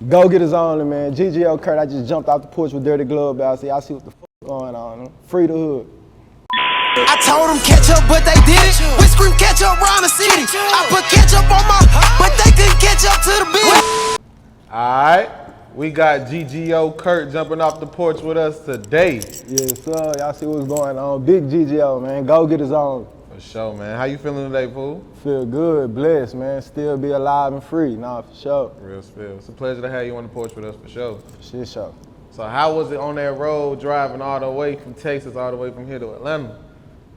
Go get his own, man. GGO Kurt, I just jumped off the porch with Dirty Glove out. I see what the going on. Free the hood. I told them Ketchup, but they did it. We scream Ketchup around the city. I put Ketchup on my, but they couldn't catch up to the beat. Alright, we got GGO Kurt jumping off the porch with us today. Yes, sir. Y'all see what's going on. Big GGO, man. Go get his own. For sure, man. How you feeling today, fool? Feel good, blessed, man. Still be alive and free. Nah, for sure. Real spill. It's a pleasure to have you on the porch with us, for sure. Shit, sure. So how was it on that road driving all the way from Texas, all the way from here to Atlanta?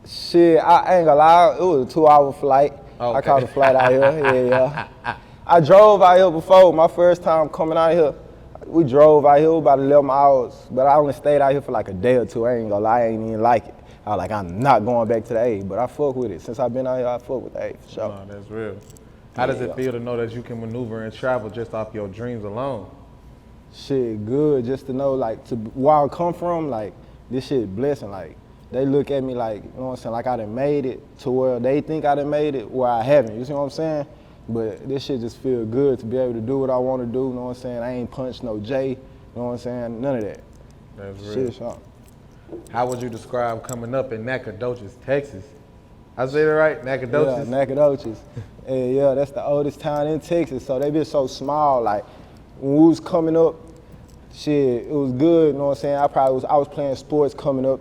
Shit, I ain't gonna lie, it was a 2-hour flight. Okay. I caught a flight out here, yeah. I drove out here before, my first time coming out here. We drove out here about 11 hours, but I only stayed out here for like a day or two. I ain't gonna lie, I ain't even like it. I was like, I'm not going back to the A, but I fuck with it. Since I've been out here, I fuck with the A, for sure. No, that's real. How does it feel to know that you can maneuver and travel just off your dreams alone? Shit, good, just to know, like, to where I come from, like, this shit blessing, like, they look at me like, you know what I'm saying, like I done made it to where they think I done made it, where I haven't, you see what I'm saying? But this shit just feel good to be able to do what I want to do, you know what I'm saying? I ain't punched no J, you know what I'm saying? None of that. That's real. Shit, something. How would you describe coming up in Nacogdoches, Texas? I say that right? Nacogdoches? Yeah, Nacogdoches. Yeah, that's the oldest town in Texas, so they been so small, like, when we was coming up, shit, it was good, you know what I'm saying? I was playing sports coming up.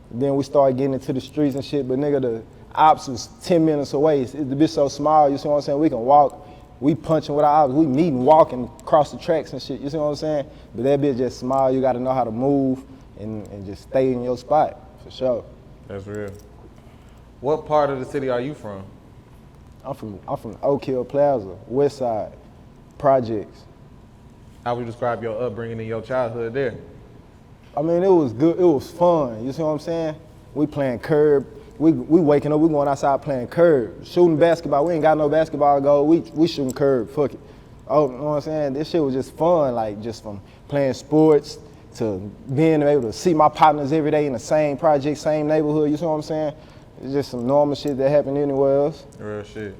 Then we started getting into the streets and shit, but nigga, the ops was 10 minutes away. The bitch so small, you see what I'm saying? We can walk, we punching with our ops, we meeting, walking across the tracks and shit, you see what I'm saying? But that bitch just small, you gotta know how to move and just stay in your spot, for sure. That's real. What part of the city are you from? I'm from Oak Hill Plaza, West Side, Projects. How would you describe your upbringing and your childhood there? I mean, it was good, it was fun, you see what I'm saying? We playing curb, we waking up, we going outside playing curb, shooting basketball, we ain't got no basketball goal, we shooting curb, fuck it. Oh, you know what I'm saying? This shit was just fun, like just from playing sports to being able to see my partners every day in the same project, same neighborhood, you see what I'm saying? It's just some normal shit that happened anywhere else. Real shit.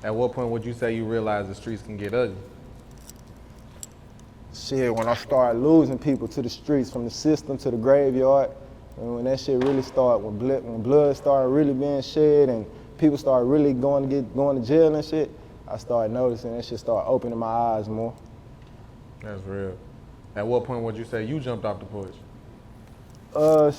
At what point would you say you realize the streets can get ugly? Shit, when I started losing people to the streets, from the system to the graveyard, and when that shit really started, when blood started really being shed and people started really going to jail and shit, I started noticing that shit started opening my eyes more. That's real. At what point would you say you jumped off the porch?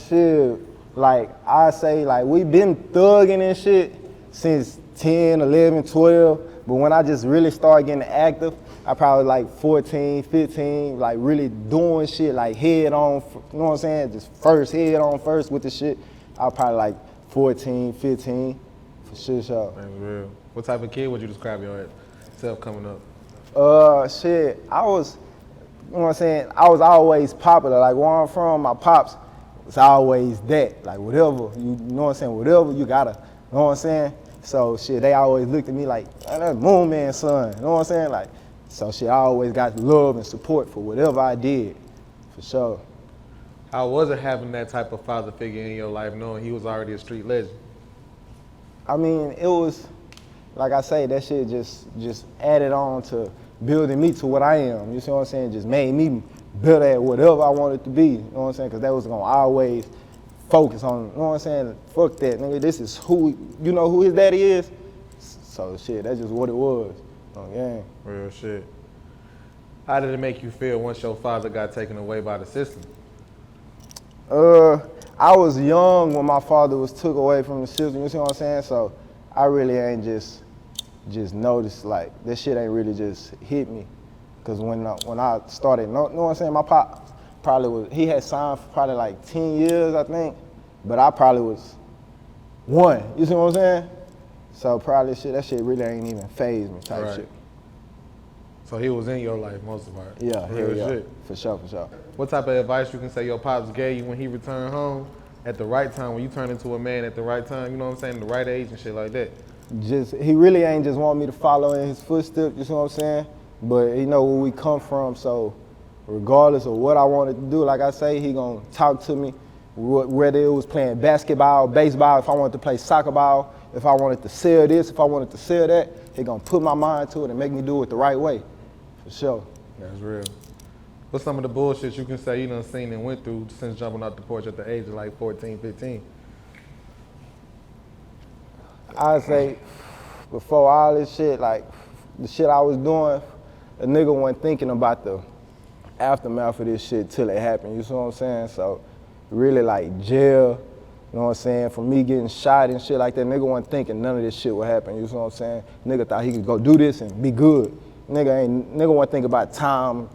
Shit, like I say, like we been thugging and shit since 10, 11, 12, but when I just really started getting active, I probably like 14, 15, like really doing shit like head on, you know what I'm saying? Just head on first with the shit. I was probably like 14, 15, for sure. That's real. What type of kid would you describe yourself coming up? Shit, I was, you know what I'm saying? I was always popular. Like where I'm from, my pops was always that. Like whatever, you know what I'm saying? Whatever you gotta, you know what I'm saying? So shit, they always looked at me like, that's Moon Man son, you know what I'm saying? Like, so shit, I always got love and support for whatever I did, for sure. How was it having that type of father figure in your life, knowing he was already a street legend? I mean, it was, like I say, that shit just added on to building me to what I am. You see what I'm saying? Just made me better at whatever I wanted to be. You know what I'm saying? Because that was gonna always focus on, you know what I'm saying? Fuck that, nigga. This is who, you know who his daddy is? So shit, that's just what it was. Yeah. Real shit. How did it make you feel once your father got taken away by the system? I was young when my father was took away from the system, you see what I'm saying? So I really ain't just noticed, like, that shit ain't really just hit me. Cause when I started, you know what I'm saying? My pop he had signed for probably like 10 years, I think, but I probably was 1, you see what I'm saying? So probably that shit really ain't even phased me type shit. So he was in your life most of the part? Yeah, real yeah, shit. For sure. What type of advice you can say your pops gave you when he returned home at the right time, when you turned into a man at the right time, you know what I'm saying, the right age and shit like that? He really ain't just want me to follow in his footsteps, you see what I'm saying? But he know where we come from, so regardless of what I wanted to do, like I say, he gonna talk to me, whether it was playing basketball, baseball, if I wanted to play soccer ball, if I wanted to sell this, if I wanted to sell that, he gonna put my mind to it and make me do it the right way, for sure. That's real. What's some of the bullshit you can say you done seen and went through since jumping off the porch at the age of like 14, 15? I'd say before all this shit, like the shit I was doing, a nigga wasn't thinking about the aftermath of this shit till it happened, you see what I'm saying? So really like jail, you know what I'm saying? For me getting shot and shit like that, nigga wasn't thinking none of this shit would happen, you see what I'm saying? Nigga thought he could go do this and be good. Nigga wasn't thinking about time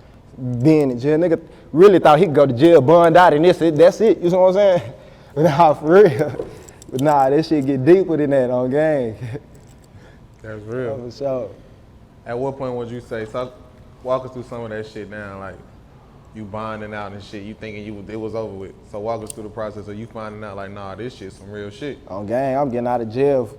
being in jail. Nigga really thought he could go to jail, bond out, and that's it, you see what I'm saying? Nah, for real. But nah, this shit get deeper than that on game. That's real. For sure. At what point would you say, so walk us through some of that shit now, like you bonding out and shit, you thinking it was over with. So walk us through the process of you finding out like, nah, this shit's some real shit. On game, I'm getting out of jail.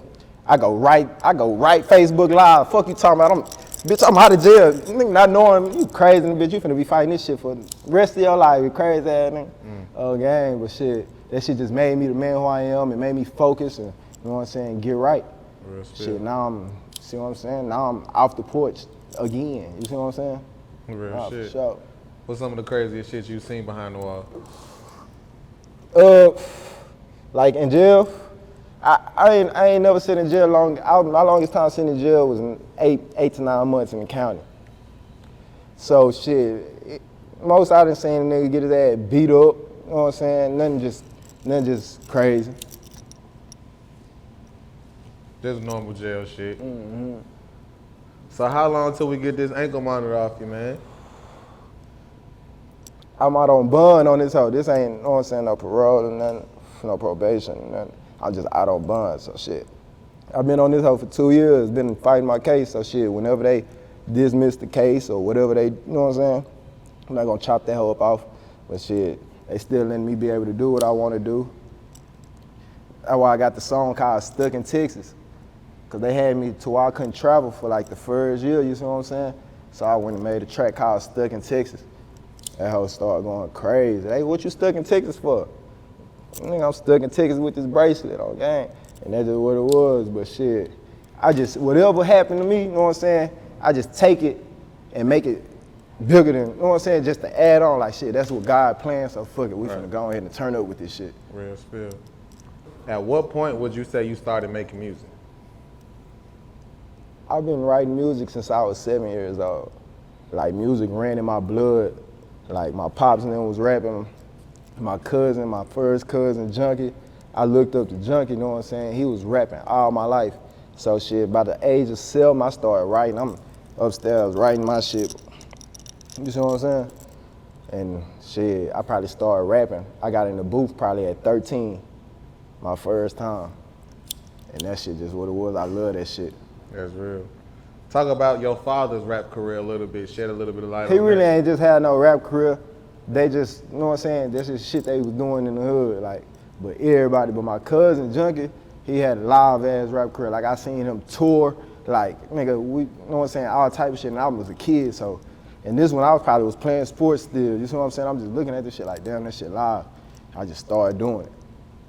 I go right Facebook Live. Fuck you talking about? Bitch, I'm out of jail. Nigga not knowing you crazy, bitch. You finna be fighting this shit for the rest of your life. You crazy ass nigga. On game, but shit, that shit just made me the man who I am. It made me focus and, you know what I'm saying, get right. Real shit, now see what I'm saying? Now I'm off the porch again. You see what I'm saying? Real shit. For sure. What's some of the craziest shit you've seen behind the wall? Like in jail, I ain't never sit in jail long. My longest time sitting in jail was in 8 to 9 months in the county. So shit, most I done seen a nigga get his ass beat up. You know what I'm saying? Nothing just crazy. Just normal jail shit. So how long till we get this ankle monitor off you, man? I'm out on bond on this hoe. This ain't, you know what I'm saying, no parole or nothing, no probation or nothing. I'm just out on bond, so shit. I've been on this hoe for 2 years, been fighting my case, so shit, whenever they dismiss the case or whatever they, you know what I'm saying, I'm not gonna chop that hoe up off, but shit, they still letting me be able to do what I wanna do. That's why I got the song called Stuck in Texas, because they had me to where I couldn't travel for like the first year, you see what I'm saying? So I went and made a track called Stuck in Texas. That hoe started going crazy. Hey, what you stuck in Texas for? Nigga, I'm stuck in Texas with this bracelet on game. And that's just what it was, but shit. Whatever happened to me, you know what I'm saying? I just take it and make it bigger than, you know what I'm saying? Just to add on, like shit, that's what God planned, so fuck it. We finna go ahead and turn up with this shit. Real spill. At what point would you say you started making music? I've been writing music since I was 7 years old. Like music ran in my blood. Like my pops and them was rapping. My cousin, my first cousin, Junkie, I looked up to Junkie, you know what I'm saying? He was rapping all my life. So shit, by the age of 7, I started writing. I'm upstairs writing my shit. You see what I'm saying? And shit, I probably started rapping. I got in the booth probably at 13, my first time. And that shit just what it was. I love that shit. That's real. Talk about your father's rap career a little bit, shed a little bit of light on that. He really ain't just had no rap career. They just, you know what I'm saying, that's just shit they was doing in the hood. Like, but everybody, but my cousin Junkie, he had a live ass rap career. Like I seen him tour, like nigga, you know what I'm saying, all type of shit, and I was a kid, so. And this one I was playing sports still, you see what I'm saying? I'm just looking at this shit like, damn, that shit live. I just started doing it.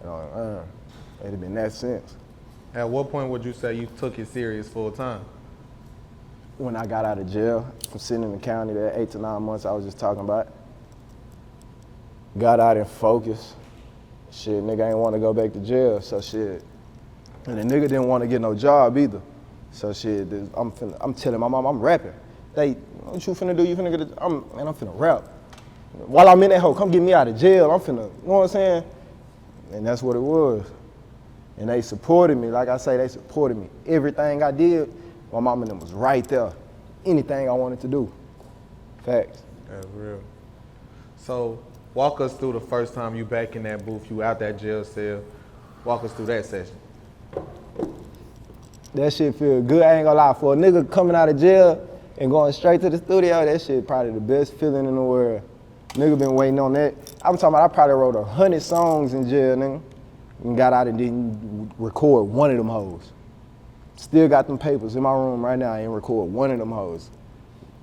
You know, it'd been that since. At what point would you say you took it serious full time? When I got out of jail, from sitting in the county that 8 to 9 months I was just talking about. Got out and focused. Shit, nigga ain't want to go back to jail, so shit. And the nigga didn't want to get no job either. So shit, I'm telling my mom I'm rapping. What you finna do? You finna get I'm finna rap. While I'm in that hoe, come get me out of jail. I'm finna, you know what I'm saying? And that's what it was. And they supported me, like I say, they supported me. Everything I did, my mom and them was right there. Anything I wanted to do. Facts. That's real. So walk us through the first time you back in that booth, you out that jail cell. Walk us through that session. That shit feel good, I ain't gonna lie. For a nigga coming out of jail and going straight to the studio, that shit probably the best feeling in the world. Nigga been waiting on that. I'm talking about I probably wrote 100 songs in jail, nigga. And got out and didn't record one of them hoes. Still got them papers in my room right now, I ain't record one of them hoes.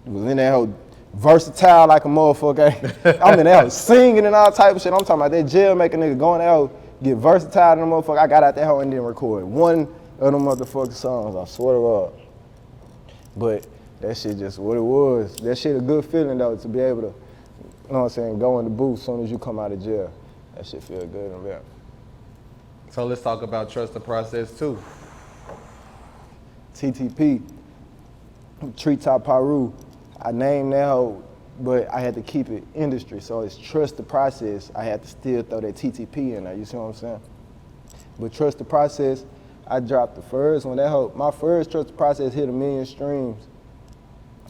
Was in that hoe versatile like a motherfucker. I'm in that hoe singing and all type of shit. I'm talking about that jail make a nigga go in that hoe, get versatile in the motherfucker. I got out that hoe and didn't record one of them motherfucking songs, I swear to God. But that shit just what it was. That shit a good feeling though, to be able to, you know what I'm saying, go in the booth as soon as you come out of jail. That shit feel good and real. So let's talk about Trust the Process too. TTP, Treetop Paru. I named that hoe, but I had to keep it industry, so it's Trust the Process. I had to still throw that TTP in there, you see what I'm saying? But Trust the Process, I dropped the first one. That hoe, my first Trust the Process hit 1 million streams.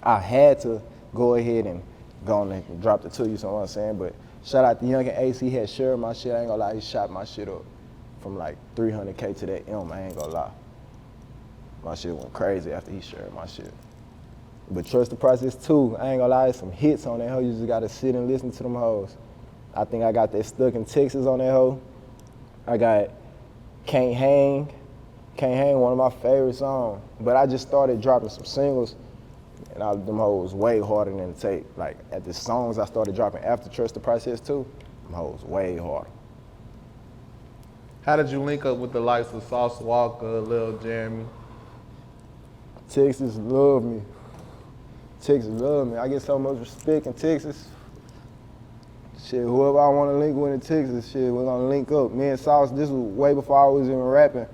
I had to go ahead and go on and drop the two, you see what I'm saying? But shout out to Young and Ace, he had shared my shit. I ain't gonna lie, he shot my shit up from like 300K to that M, I ain't gonna lie. My shit went crazy after he shared my shit. But Trust the Process too, I ain't gonna lie, there's some hits on that hoe. You just gotta sit and listen to them hoes. I think I got that Stuck in Texas on that hoe. I got Can't Hang, one of my favorite songs. But I just started dropping some singles, and them hoes way harder than the tape. Like at the songs I started dropping after Trust the Process too, them hoes way harder. How did you link up with the likes of Sauce Walka, Lil Jairmy? Texas love me. Texas love me. I get so much respect in Texas. Shit, whoever I want to link with in Texas, shit, we're gonna link up. Me and Sauce, this was way before I was even rapping.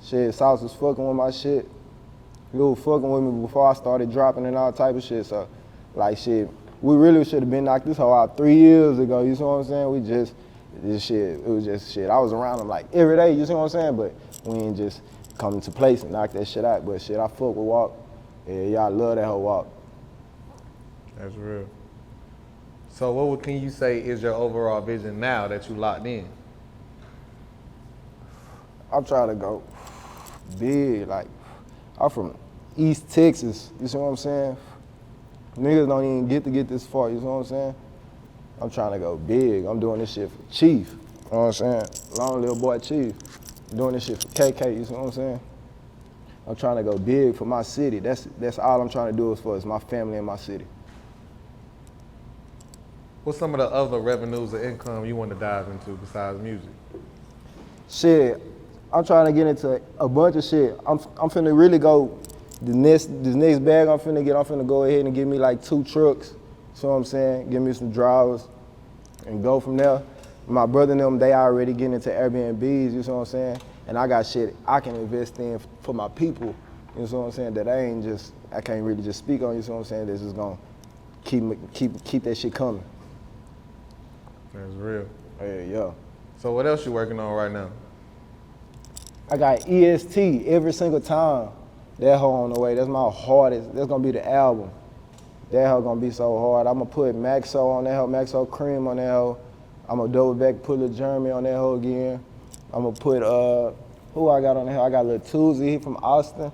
Shit, Sauce was fucking with my shit. He was fucking with me before I started dropping and all type of shit. So, like, shit, we really should have been knocked this hoe out 3 years ago. You see what I'm saying? It was just shit. I was around him like every day. You see what I'm saying? But we ain't just come into place and knock that shit out. But shit, I fuck with Walk. Yeah, y'all love that whole Walk. That's real. So what can you say is your overall vision now that you locked in? I'm trying to go big. Like, I'm from East Texas. You see what I'm saying? Niggas don't even get this far. You see what I'm saying? I'm trying to go big. I'm doing this shit for Chief. You know what I'm saying? Long little boy Chief. I'm doing this shit for KK. You see what I'm saying? I'm trying to go big for my city. That's all I'm trying to do is my family and my city. What's some of the other revenues or income you want to dive into besides music? Shit, I'm trying to get into a bunch of shit. I'm finna really go, this next bag I'm finna go ahead and give me like 2 trucks. See what I'm saying? Give me some drivers and go from there. My brother and them, they already getting into Airbnbs, you see what I'm saying? And I got shit I can invest in for my people, you see what I'm saying? That I can't really just speak on, you see what I'm saying? This is gonna keep that shit coming. That's real. Yeah. So what else you working on right now? I got EST every single time. That hoe on the way. That's my hardest. That's gonna be the album. That hoe gonna be so hard. I'm gonna put Maxo on that hoe, Maxo Cream on that hoe. I'm gonna double back, put Lil Jairmy on that hoe again. I'm gonna put, who I got on that hoe? I got Lil Tuesday, he from Austin.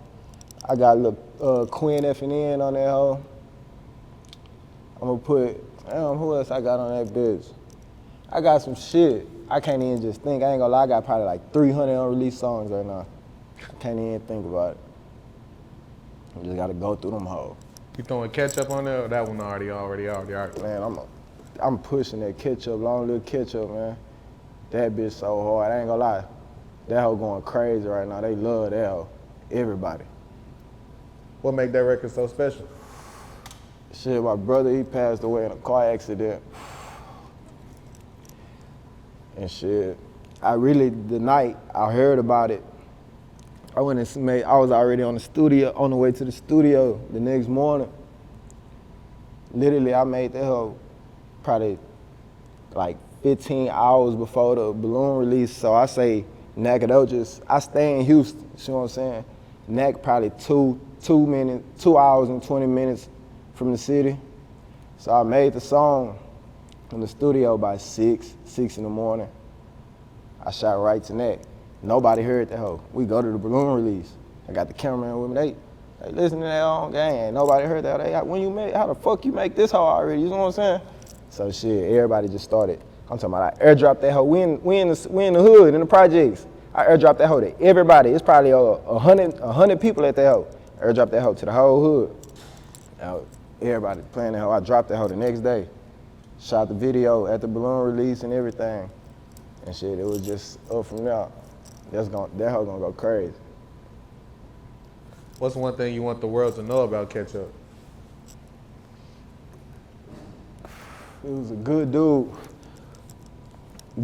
I got Lil Quinn F&N on that hoe. I'm gonna put, who else I got on that bitch? I got some shit. I can't even just think. I ain't gonna lie, I got probably like 300 unreleased songs right now. I can't even think about it. I just gotta go through them hoes. You throwing Ketchup on there or that one already? Man, I'm pushing that Ketchup, long little Ketchup, man. That bitch so hard, I ain't gonna lie. That hoe going crazy right now. They love that hoe. Everybody. What make that record so special? Shit, my brother, he passed away in a car accident. And shit, the night I heard about it, I was already on the way to the studio the next morning. Literally, I made that hoe probably like 15 hours before the balloon release. So I say Nacogdoches, I stay in Houston, you see what I'm saying? Nac probably 2 hours and 20 minutes from the city. So I made the song in the studio by 6 in the morning. I shot right to Nac. Nobody heard that hoe. We go to the balloon release. I got the cameraman with me. They listen to that on gang. Nobody heard that. How the fuck you make this hoe already? You know what I'm saying? So shit, everybody just started. I'm talking about I airdropped that hoe. We in the hood, in the projects. I airdropped that hoe to everybody. It's probably 100 people at that hoe. I airdropped that hoe to the whole hood. Now, everybody playing that hoe. I dropped that hoe the next day. Shot the video at the balloon release and everything. And shit, it was just up from there. That hoe gonna go crazy. What's one thing you want the world to know about Ketchup? He was a good dude.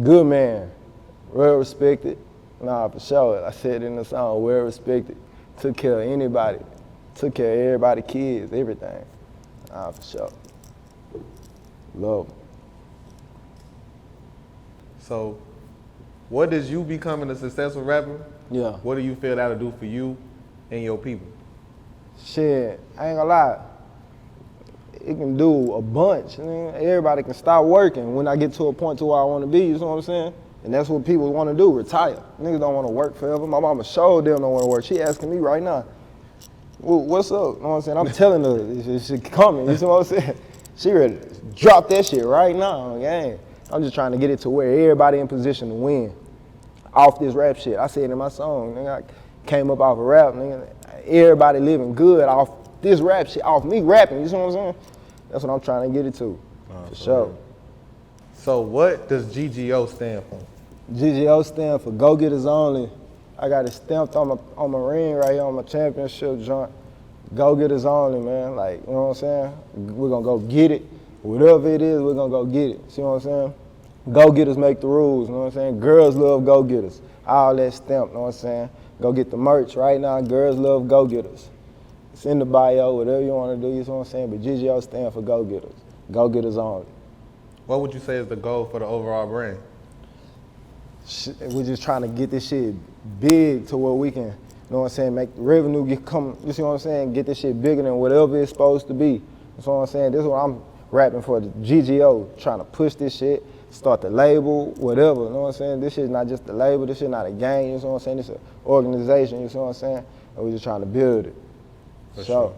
Good man. Well respected. Nah, for sure. I said in the song, well respected. Took care of anybody. Took care of everybody, kids, everything. Nah, for sure. Love him. So, what does you becoming a successful rapper? Yeah. What do you feel that'll do for you and your people? Shit, I ain't gonna lie. It can do a bunch. Man. Everybody can stop working when I get to a point to where I want to be, you know what I'm saying? And that's what people want to do, retire. Niggas don't want to work forever. My mama showed them don't want to work. She asking me right now, well, what's up? You know what I'm saying? I'm telling her this shit coming, you know what I'm saying? She ready to drop that shit right now, gang. I'm just trying to get it to where everybody in position to win off this rap shit. I said in my song, nigga, I came up off of rap, nigga. Everybody living good off this rap shit, off me rapping, you know what I'm saying? That's what I'm trying to get it to, for sure. Real. So what does GGO stand for? GGO stand for Go Getters Only. I got it stamped on my ring right here on my championship joint. Go Getters Only, man. Like, you know what I'm saying? We're gonna go get it. Whatever it is, we're gonna go get it. See what I'm saying? Go getters make the rules, you know what I'm saying? Girls love go getters. All that stamp, you know what I'm saying? Go get the merch right now. Girls love go getters. It's in the bio, whatever you wanna do, you know what I'm saying? But GGO stand for go getters. Go getters only. What would you say is the goal for the overall brand? We're just trying to get this shit big to where we can, you know what I'm saying, make the revenue come, you see what I'm saying, get this shit bigger than whatever it's supposed to be. That's what I'm saying. This is what I'm rapping for, the GGO, trying to push this shit, start the label, whatever, you know what I'm saying? This shit's not just the label, this shit not a gang, you know what I'm saying? It's an organization, you know what I'm saying? And we're just trying to build it. For sure.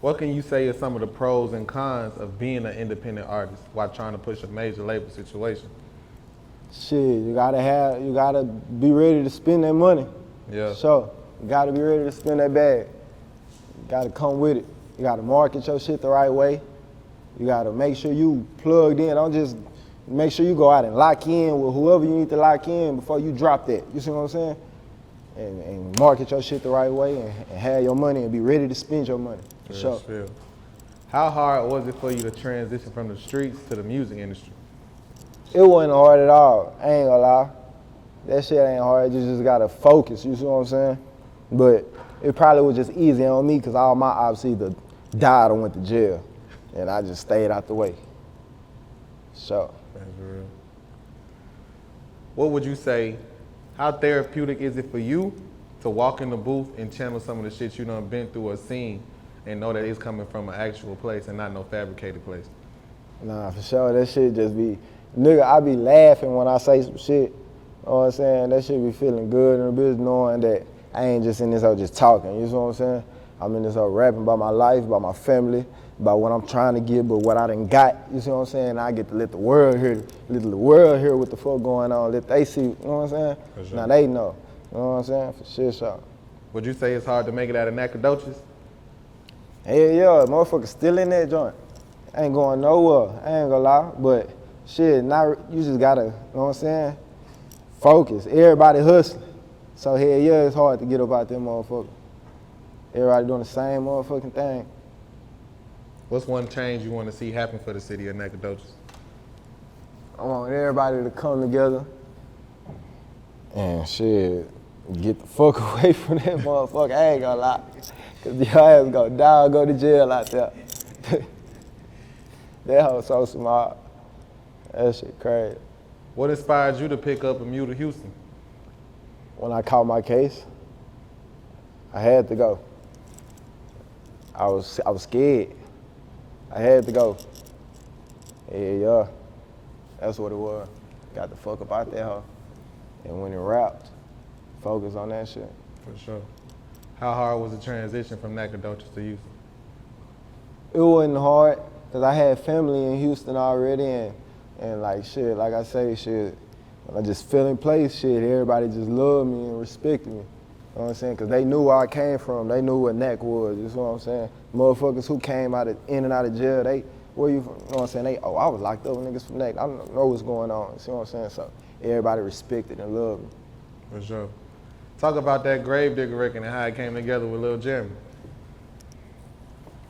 What can you say are some of the pros and cons of being an independent artist while trying to push a major label situation? Shit, you gotta be ready to spend that money. Yeah. Sure. You gotta be ready to spend that bag. You gotta come with it. You gotta market your shit the right way. You gotta make sure you plugged in. Don't just make sure you go out and lock in with whoever you need to lock in before you drop that. You see what I'm saying? And market your shit the right way and have your money and be ready to spend your money. For sure. How hard was it for you to transition from the streets to the music industry? It wasn't hard at all. I ain't gonna lie. That shit ain't hard. You just gotta focus. You see what I'm saying? But it probably was just easy on me because all my ops either died or went to jail. And I just stayed out the way. So. That's real. What would you say, how therapeutic is it for you to walk in the booth and channel some of the shit you done been through or seen and know that it's coming from an actual place and not no fabricated place? Nah, for sure. That shit just be, nigga, I be laughing when I say some shit. You know what I'm saying? That shit be feeling good in the business knowing that I ain't just in this hoe just talking. You know what I'm saying? I'm in this hoe rapping about my life, about my family, about what I'm trying to get, but what I done got. You see what I'm saying? I get to let the world hear what the fuck going on. Let they see, you know what I'm saying? For sure. Now they know. You know what I'm saying? For sure. Would you say it's hard to make it out of Nacogdoches? Hell yeah, motherfuckers still in that joint. Ain't going nowhere. I ain't gonna lie, but shit, now you just gotta, you know what I'm saying? Focus. Everybody hustling. So hell yeah, it's hard to get up out there, motherfucker. Everybody doing the same motherfucking thing. What's one change you want to see happen for the city of Nacogdoches? I want everybody to come together and shit, get the fuck away from that motherfucker. I ain't gonna lie. Cause your ass gonna die or go to jail out there. That hoe so smart. That shit crazy. What inspired you to pick up and move to Houston? When I caught my case, I had to go. I was scared. I had to go. Yeah. That's what it was. Got the fuck up out there, hoe. And when it rapped, focus on that shit. For sure. How hard was the transition from Nacogdoches to Houston? It wasn't hard, because I had family in Houston already, and like shit, like I say, shit, when I just fell in place, shit, everybody just loved me and respected me. You know what I'm saying? Because they knew where I came from. They knew what Nac was, you know what I'm saying? Motherfuckers who came in and out of jail, where you from? You know what I'm saying? I was locked up with niggas from Nac. I don't know what's going on, you know what I'm saying? So everybody respected and loved me. For sure. Talk about that Gravedigger record and how it came together with Lil Jairmy.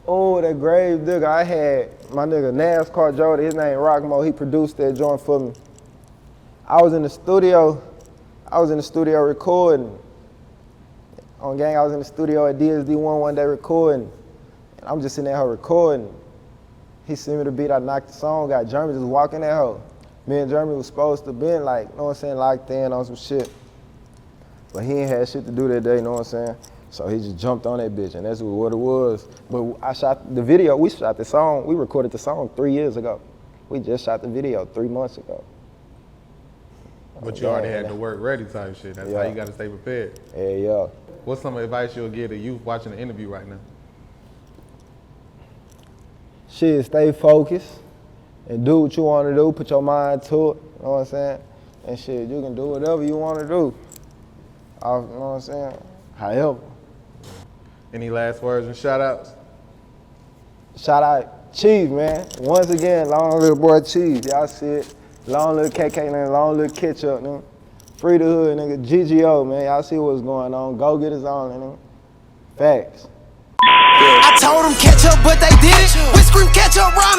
Oh, that Gravedigger, I had my nigga NASCAR Jody, his name Rockmo, he produced that joint for me. I was in the studio recording. On gang, I was in the studio at DSD1 one day recording, and I'm just sitting there recording. He sent me the beat, I knocked the song out. Jairmy just walking that hoe. Me and Jairmy was supposed to been like, you know what I'm saying, locked in on some shit. But he ain't had shit to do that day, you know what I'm saying? So he just jumped on that bitch, and that's what it was. But I shot the video, we shot the song, we recorded the song 3 years ago. We just shot the video 3 months ago. But you already had the work ready type shit. That's how you gotta stay prepared. Yeah. What's some advice you'll give to youth watching the interview right now? Shit, stay focused and do what you want to do. Put your mind to it, you know what I'm saying? And shit, you can do whatever you want to do. You know what I'm saying? However. Any last words and shout outs? Shout out Chief, man. Once again, long little boy Chief. Y'all see it. Long little KK, nigga. Long little Ketchup, nigga. Free the hood, nigga. GGO, man. Y'all see what's going on. Go get his own, nigga. Facts. I told them catch up, but they did it. We scream catch up round the